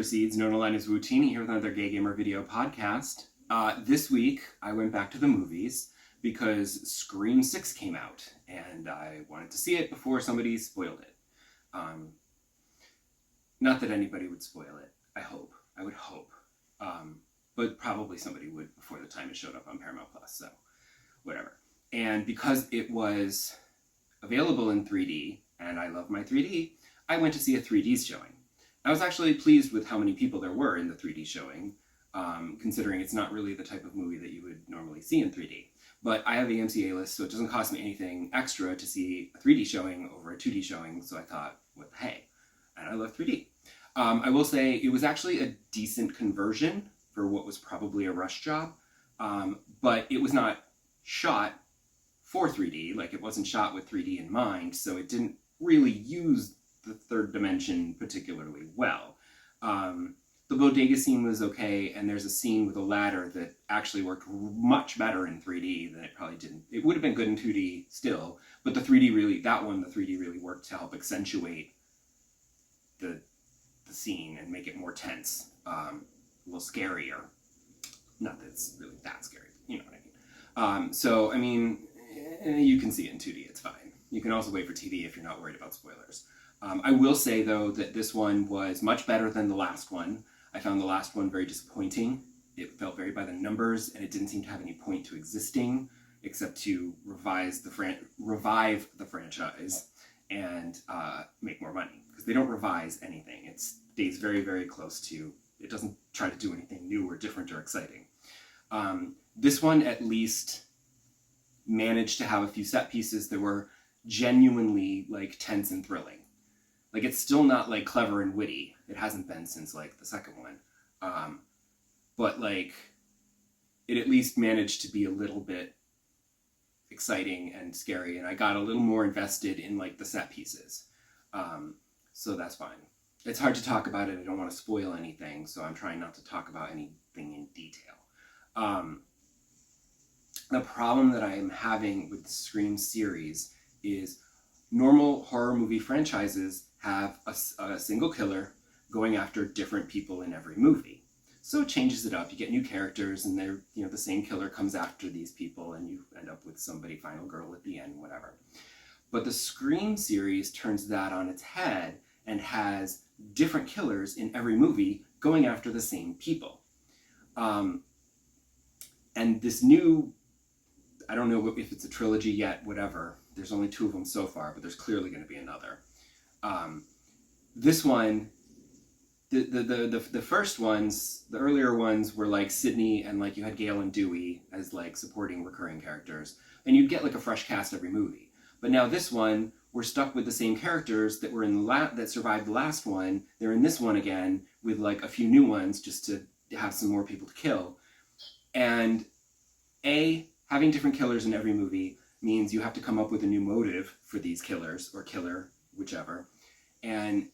proceeds. Known online as Wootini, here with another Gay Gamer video podcast. This week, I went back to the movies because Scream 6 came out, and I wanted to see it before somebody spoiled it. Not that anybody would spoil it, I would hope. But probably somebody would before the time it showed up on Paramount+, so whatever. And because it was available in 3D, and I love my 3D, I went to see a 3D showing. I was actually pleased with how many people there were in the 3D showing, considering it's not really the type of movie that you would normally see in 3D. But I have AMC A-list, so it doesn't cost me anything extra to see a 3D showing over a 2D showing, so I thought, what the hey? And I love 3D. I will say it was actually a decent conversion for what was probably a rush job, but it was not shot for 3D, like it wasn't shot with 3D in mind, so it didn't really use the third dimension particularly well. The bodega scene was okay, and there's a scene with a ladder that actually worked much better in 3D than it probably didn't. It would have been good in 2D still, but the 3D really worked to help accentuate the scene and make it more tense, a little scarier. Not that it's really that scary, you know what I mean. So, I mean, you can see it in 2D, it's fine. You can also wait for TV if you're not worried about spoilers. I will say, though, that this one was much better than the last one. I found the last one very disappointing. It felt very by the numbers, and it didn't seem to have any point to existing, except to revive the franchise and make more money. Because they don't revise anything. It stays very, very close to, it doesn't try to do anything new or different or exciting. This one, at least, managed to have a few set pieces that were genuinely, like, tense and thrilling. Like, it's still not, like, clever and witty. It hasn't been since, like, the second one. But, like, it at least managed to be a little bit exciting and scary, and I got a little more invested in, like, the set pieces. So that's fine. It's hard to talk about it. I don't want to spoil anything, so I'm trying not to talk about anything in detail. The problem that I am having with the Scream series is normal horror movie franchises have a single killer going after different people in every movie. So it changes it up. You get new characters, and they're, you know, the same killer comes after these people, and you end up with somebody, final girl at the end, whatever. But the Scream series turns that on its head and has different killers in every movie going after the same people. And this new, I don't know if it's a trilogy yet, whatever. There's only 2 of them so far, but there's clearly going to be another. This one, the first ones, the earlier ones were like Sydney, and like you had Gale and Dewey as like supporting recurring characters, and you'd get like a fresh cast every movie. But now this one, we're stuck with the same characters that were in that survived the last one. They're in this one again with like a few new ones just to have some more people to kill. And having different killers in every movie means you have to come up with a new motive for these killers, or killer, whichever. And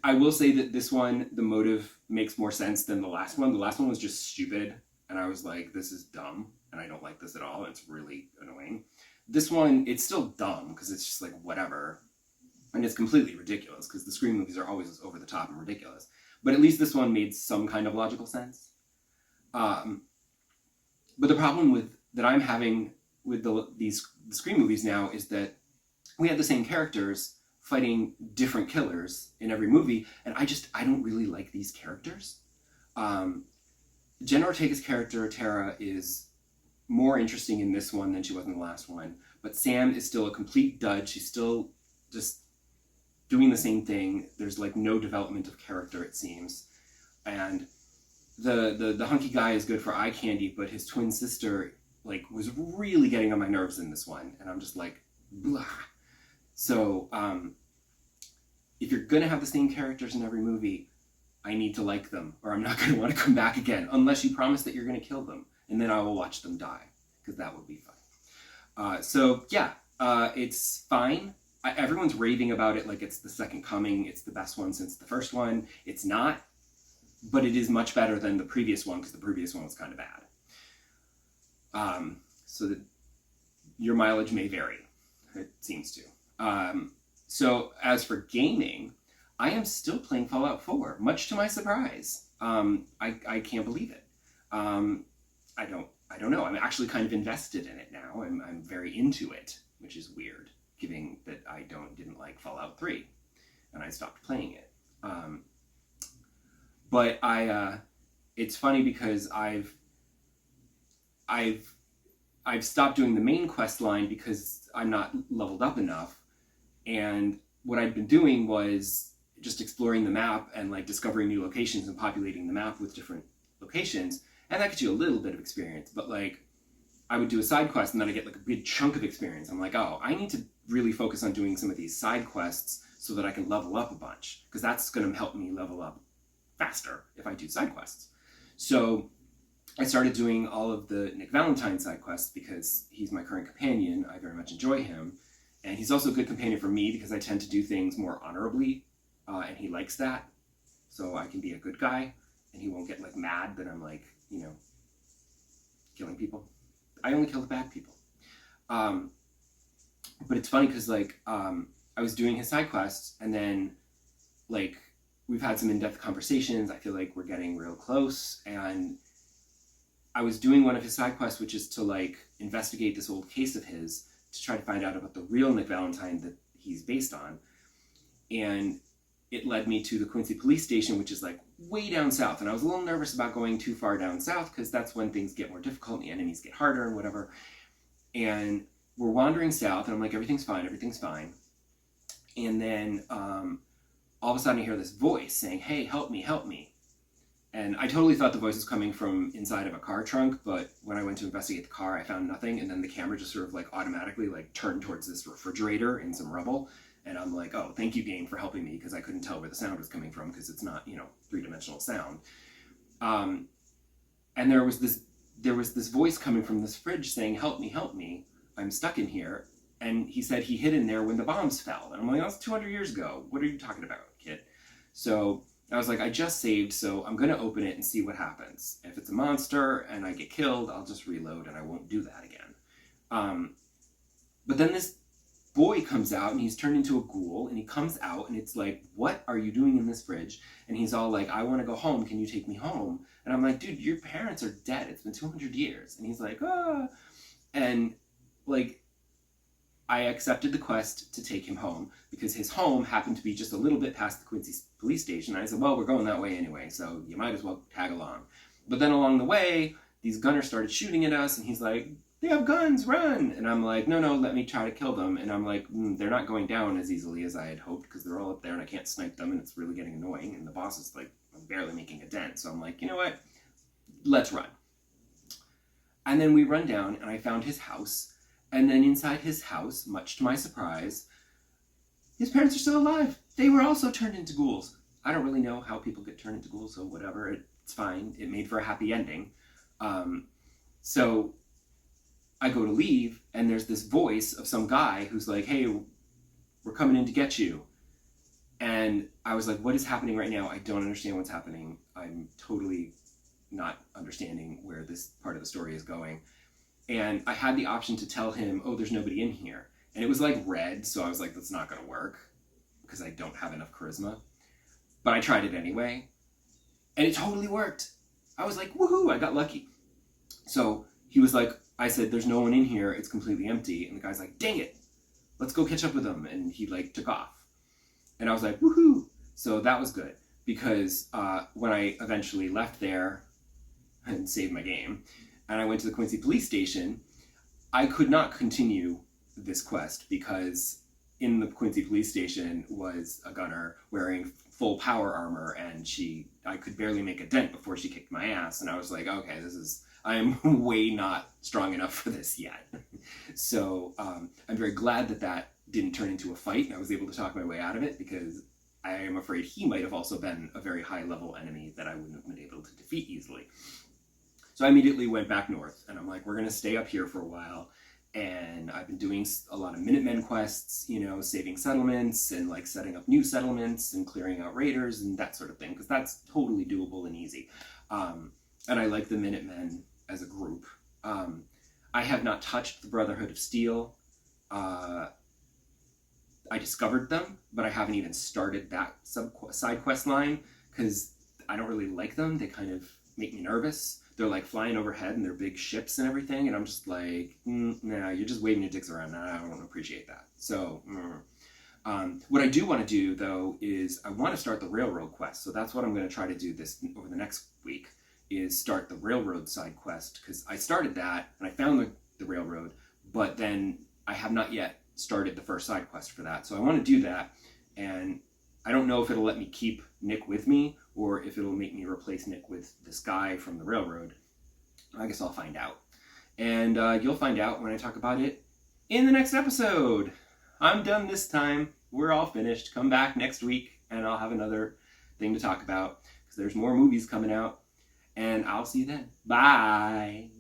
I will say that this one, the motive makes more sense than the last one. The last one was just stupid, and I was like, this is dumb, and I don't like this at all. It's really annoying. This one, it's still dumb, because it's just like, whatever. And it's completely ridiculous, because the Scream movies are always over the top and ridiculous. But at least this one made some kind of logical sense. But the problem that I'm having with the Scream movies now is that we have the same characters fighting different killers in every movie, and I don't really like these characters. Jenna Ortega's character, Tara, is more interesting in this one than she was in the last one, but Sam is still a complete dud. She's still just doing the same thing. There's like no development of character, it seems. And the hunky guy is good for eye candy, but his twin sister like was really getting on my nerves in this one, and I'm just like, blah. So if you're gonna have the same characters in every movie, I need to like them, or I'm not gonna want to come back again, unless you promise that you're gonna kill them, and then I will watch them die, because that would be fun. So yeah, it's fine. Everyone's raving about it like it's the second coming, it's the best one since the first one. It's not, but it is much better than the previous one, because the previous one was kind of bad. So that your mileage may vary, it seems to. So as for gaming, I am still playing Fallout 4, much to my surprise. I can't believe it. I don't know. I'm actually kind of invested in it now. I'm very into it, which is weird, given that I didn't like Fallout 3, and I stopped playing it. But it's funny because I've stopped doing the main quest line because I'm not leveled up enough, and what I'd been doing was just exploring the map and like discovering new locations and populating the map with different locations, and that gets you a little bit of experience. But like, I would do a side quest and then I get like a big chunk of experience. I'm like, oh, I need to really focus on doing some of these side quests so that I can level up a bunch, because that's going to help me level up faster if I do side quests. So I started doing all of the Nick Valentine side quests because he's my current companion. I very much enjoy him. And he's also a good companion for me because I tend to do things more honorably, and he likes that. So I can be a good guy, and he won't get like mad that I'm like, killing people. I only kill the bad people. But it's funny because like I was doing his side quests, and then like we've had some in-depth conversations. I feel like we're getting real close, and I was doing one of his side quests, which is to like investigate this old case of his to try to find out about the real Nick Valentine that he's based on. And it led me to the Quincy police station, which is like way down south. And I was a little nervous about going too far down south because that's when things get more difficult and the enemies get harder and whatever. And we're wandering south, and I'm like, everything's fine, everything's fine. And then all of a sudden I hear this voice saying, hey, help me, help me. And I totally thought the voice was coming from inside of a car trunk, but when I went to investigate the car, I found nothing, and then the camera just sort of like automatically like turned towards this refrigerator in some rubble, and I'm like, oh, thank you, game, for helping me, because I couldn't tell where the sound was coming from, because it's not, three-dimensional sound. And there was this voice coming from this fridge saying, help me, I'm stuck in here. And he said he hid in there when the bombs fell. And I'm like, that's 200 years ago. What are you talking about, kid? So I was like, I just saved, so I'm going to open it and see what happens. If it's a monster and I get killed, I'll just reload and I won't do that again. But then this boy comes out, and he's turned into a ghoul, and he comes out, and it's like, what are you doing in this fridge? And he's all like, I want to go home. Can you take me home? And I'm like, dude, your parents are dead. It's been 200 years. And he's like, ah. And like, I accepted the quest to take him home because his home happened to be just a little bit past the Quincy police station. And I said, well, we're going that way anyway, so you might as well tag along. But then along the way, these gunners started shooting at us, and he's like, they have guns, run! And I'm like, no, let me try to kill them. And I'm like, they're not going down as easily as I had hoped, because they're all up there and I can't snipe them, and it's really getting annoying. And the boss is like, I'm barely making a dent. So I'm like, you know what? Let's run. And then we run down, and I found his house. And then inside his house, much to my surprise, his parents are still alive. They were also turned into ghouls. I don't really know how people get turned into ghouls, so whatever. It's fine. It made for a happy ending. So I go to leave, and there's this voice of some guy who's like, hey, we're coming in to get you. And I was like, what is happening right now? I don't understand what's happening. I'm totally not understanding where this part of the story is going. And I had the option to tell him, oh, there's nobody in here. And it was like red, so I was like, that's not going to work because I don't have enough charisma. But I tried it anyway, and it totally worked. I was like, woohoo, I got lucky. So he was like, I said, there's no one in here, it's completely empty. And the guy's like, dang it, let's go catch up with him. And he like took off. And I was like, woohoo. So that was good, because when I eventually left there and saved my game, and I went to the Quincy police station, I could not continue this quest because in the Quincy police station was a gunner wearing full power armor, and I could barely make a dent before she kicked my ass. And I was like, okay, I am way not strong enough for this yet. So I'm very glad that didn't turn into a fight, and I was able to talk my way out of it, because I am afraid he might have also been a very high level enemy that I wouldn't have been able to defeat easily. So I immediately went back north, and I'm like, we're going to stay up here for a while. And I've been doing a lot of Minutemen quests, saving settlements and like setting up new settlements and clearing out raiders and that sort of thing, because that's totally doable and easy. And I like the Minutemen as a group. I have not touched the Brotherhood of Steel. I discovered them, but I haven't even started that side quest line because I don't really like them. They kind of make me nervous. They're like flying overhead and they're big ships and everything, and I'm just like, nah, you're just waving your dicks around. Nah, I don't appreciate that. So, what I do want to do though is I want to start the railroad quest. So that's what I'm going to try to do this over the next week, is start the railroad side quest, because I started that and I found the railroad, but then I have not yet started the first side quest for that. So I want to do that, and I don't know if it'll let me keep Nick with me or if it'll make me replace Nick with this guy from the railroad. I guess I'll find out. And you'll find out when I talk about it in the next episode. I'm done this time. We're all finished. Come back next week and I'll have another thing to talk about, because there's more movies coming out. And I'll see you then. Bye.